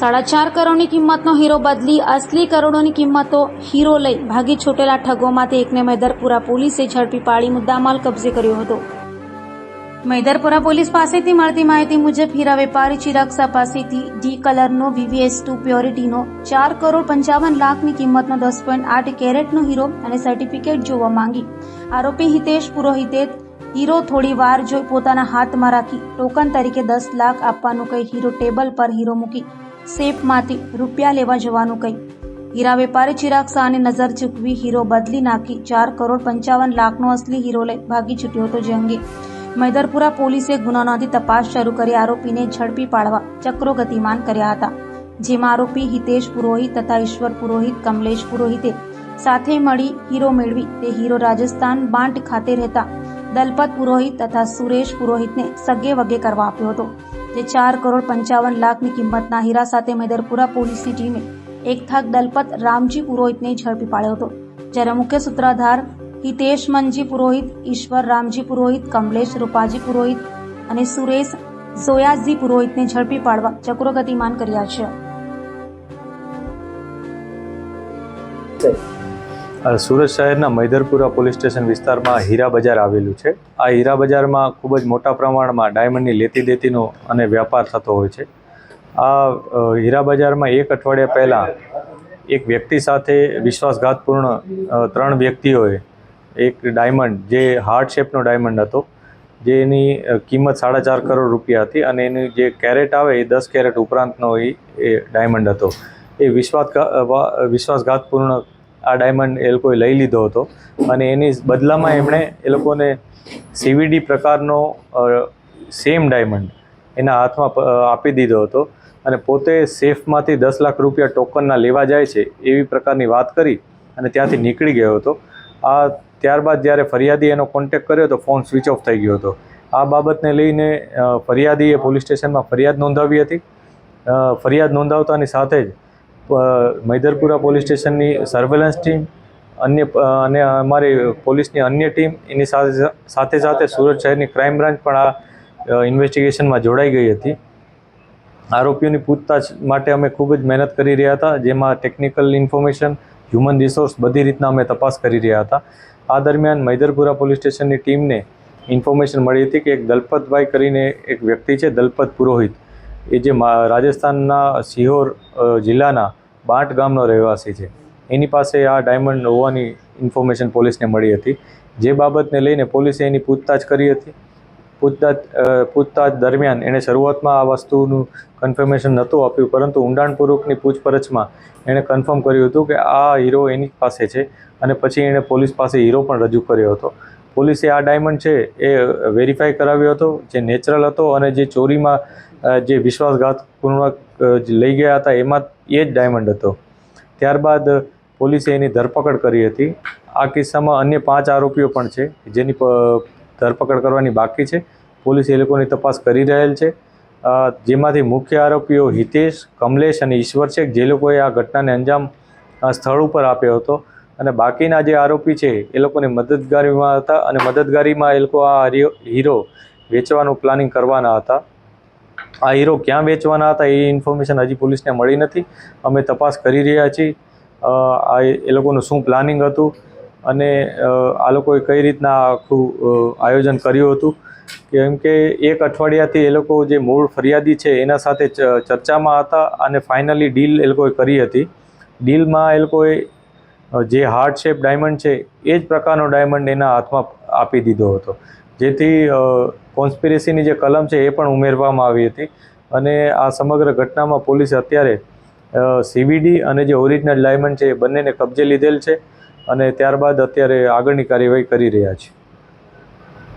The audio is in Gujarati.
4.5 કરોડની કિંમતનો હીરો બદલી અસલી કરોડોની કિંમતનો હીરો લઈ ભાગી છૂટેલા ઠગોમાંથી એકને મૈદરપુરા પોલીસે ઝડપી પાડી મુદ્દામાલ કબજે કર્યો હતો। મૈદરપુરા પોલીસ પાસેથી મળતી માહિતી મુજબ હીરા વેપારી ચિરાગ શાહ પાસેથી ડી કલરનો VVS2 પ્યોરિટીનો 4,55,00,000ની કિંમતનો 10.8 કેરેટનો હીરો અને સર્ટિફિકેટ જોવા માંગી આરોપી હિતેશ પુરોહિતે હીરો થોડી વાર જોઈ પોતાના હાથમાં રાખી ટોકન તરીકે 10 લાખ આપવાનું કહી હીરો ટેબલ પર હીરો મૂકી સેફમાંથી રૂપિયા લેવા જવાનું કહી હીરા વેપારી ચિરાગ શાહની નજર ચૂકવી હીરો બદલી નાખી 4,55,00,000નો અસલી હીરો લઈ ભાગી છૂટ્યો હતો। જે અંગે મૈદરપુરા પોલીસે ગુનો નોંધી તપાસ શરૂ કરી આરોપીને ઝડપી પાડવા ચક્રો ગતિમાન કર્યા હતા, જેમાં આરોપી હિતેશ પુરોહિત તથા ઈશ્વર પુરોહિત, કમલેશ પુરોહિતે સાથે મળી હીરો મેળવી તે હીરો રાજસ્થાન બાંટ ખાતે રહેતા દલપત પુરોહિત તથા સુરેશ પુરોહિતને સગે વગે કરવા આપ્યો હતો। જે 4,55,00,000ની કિંમતના હીરા સાથે મૈદરપુરા પોલીસની ટીમે એક થાક દલપત રામજી પુરોહિતને ઝડપી પાડ્યો હતો, જ્યારે મુખ્ય સૂત્રધાર હિતેશ મનજી પુરોહિત, ઈશ્વર રામજી પુરોહિત, કમલેશ રૂપાજી પુરોહિત અને સુરેશ ઝોયાજી પુરોહિતને ઝડપી પાડવા ચક્રો ગતિમાન કર્યા છે। સુરત શહેરના મૈદરપુરા પોલીસ સ્ટેશન વિસ્તારમાં હીરા બજાર આવેલું છે। આ હીરા બજારમાં ખૂબ જ મોટા પ્રમાણમાં ડાયમંડની લેતી દેતીનો અને વ્યાપાર થતો હોય છે। આ હીરા બજારમાં એક અઠવાડિયા પહેલાં એક વ્યક્તિ સાથે વિશ્વાસઘાતપૂર્ણ 3 વ્યક્તિઓએ એક ડાયમંડ જે હાર્ટ શેપનો ડાયમંડ હતો, જેની કિંમત 4.5 કરોડ રૂપિયા હતી અને એની જે કેરેટ આવે એ 10 કેરેટ ઉપરાંતનો એ ડાયમંડ હતો। એ વિશ્વાસઘાતપૂર્ણ આ ડાયમંડ એ લોકોએ લઈ લીધો હતો અને એની બદલામાં એમણે એ લોકોને CVD પ્રકારનો સેમ ડાયમંડ એના હાથમાં આપી દીધો હતો અને પોતે સેફમાંથી 10 લાખ રૂપિયા ટોકનના લેવા જાય છે એવી પ્રકારની વાત કરી અને ત્યાંથી નીકળી ગયો હતો। ત્યારબાદ જ્યારે ફરિયાદી એનો કોન્ટેક્ટ કર્યો તો ફોન સ્વિચ ઓફ થઈ ગયો હતો। આ બાબતને લઈને ફરિયાદીએ પોલીસ સ્ટેશનમાં ફરિયાદ નોંધાવી હતી। ફરિયાદ નોંધાવતાની સાથે જ મૈદરપુરા પોલીસ સ્ટેશનની સર્વેલન્સ ટીમ અને અમારી પોલીસની અન્ય ટીમ એની સાથે સુરત શહેરની ક્રાઇમ બ્રાન્ચ પણ આ ઇન્વેસ્ટિગેશનમાં જોડાઈ ગઈ હતી। આરોપીઓની પૂછતાછ માટે અમે ખૂબ જ મહેનત કરી રહ્યા હતા, જેમાં ટેકનિકલ ઇન્ફોર્મેશન, હ્યુમન રિસોર્સ બધી રીતના અમે તપાસ કરી રહ્યા હતા। આ દરમિયાન મૈદરપુરા પોલીસ સ્ટેશનની ટીમને ઇન્ફોર્મેશન મળી હતી કે એક દલપતભાઈ કરીને એક વ્યક્તિ છે, દલપત પુરોહિત, એ જે રાજસ્થાનના સિહોર જિલ્લાના બાંટ ગામનો રહેવાસી છે, એની પાસે આ ડાયમંડ હોવાની ઇન્ફોર્મેશન પોલીસને મળી હતી। જે બાબતને લઈને પોલીસે એની પૂછતાછ કરી હતી। પૂછતાછ દરમિયાન એણે શરૂઆતમાં આ વસ્તુનું કન્ફર્મેશન નહોતું આપ્યું, પરંતુ ઊંડાણપૂર્વકની પૂછપરછમાં એણે કન્ફર્મ કર્યું હતું કે આ હીરો એની પાસે છે અને પછી એણે પોલીસ પાસે હીરો પણ રજૂ કર્યો હતો। પોલીસે આ ડાયમંડ છે એ વેરીફાઈ કરાવ્યો હતો, જે નેચરલ હતો અને જે ચોરીમાં જે વિશ્વાસઘાતપૂર્વક લઈ ગયા હતા એમાં એ જ ડાયમંડ હતો। ત્યારબાદ પોલીસે એની ધરપકડ કરી હતી। આ કિસ્સામાં અન્ય 5 આરોપીઓ પણ છે જેની ધરપકડ કરવાની બાકી છે। પોલીસ એ લોકોની તપાસ કરી રહેલ છે, જેમાંથી મુખ્ય આરોપીઓ હિતેશ, કમલેશ અને ઈશ્વર છે, જે લોકોએ આ ઘટનાને અંજામ સ્થળ ઉપર આપ્યો હતો અને બાકીના જે આરોપી છે એ લોકોની મદદગારીમાં હતા અને મદદગારીમાં એ લોકો આ હીરો વેચવાનું પ્લાનિંગ કરવાના હતા। આ હીરો ક્યાં વેચવાના હતા એ ઇન્ફોર્મેશન હજી પોલીસને મળી નથી। અમે તપાસ કરી રહ્યા છીએ એ લોકોનું શું પ્લાનિંગ હતું અને આ લોકોએ કઈ રીતના આખું આયોજન કર્યું હતું, કેમ કે એક અઠવાડિયાથી એ લોકો જે મૂળ ફરિયાદી છે એના સાથે ચર્ચામાં હતા અને ફાઇનલી ડીલ એ લોકોએ કરી હતી। ડીલમાં એ લોકોએ જે હાર્ટ શેપ ડાયમંડ છે એ જ પ્રકારનો ડાયમંડ એના હાથમાં આપી દીધો હતો, જેથી કોન્સ્પિરેસીની જે કલમ છે એ પણ ઉમેરવામાં આવી હતી અને આ સમગ્ર ઘટનામાં પોલીસે અત્યારે CVD અને જે ઓરિજિનલ ડાયમંડ છે એ બંનેને કબજે લીધેલ છે અને ત્યારબાદ અત્યારે આગળની કાર્યવાહી કરી રહ્યા છે।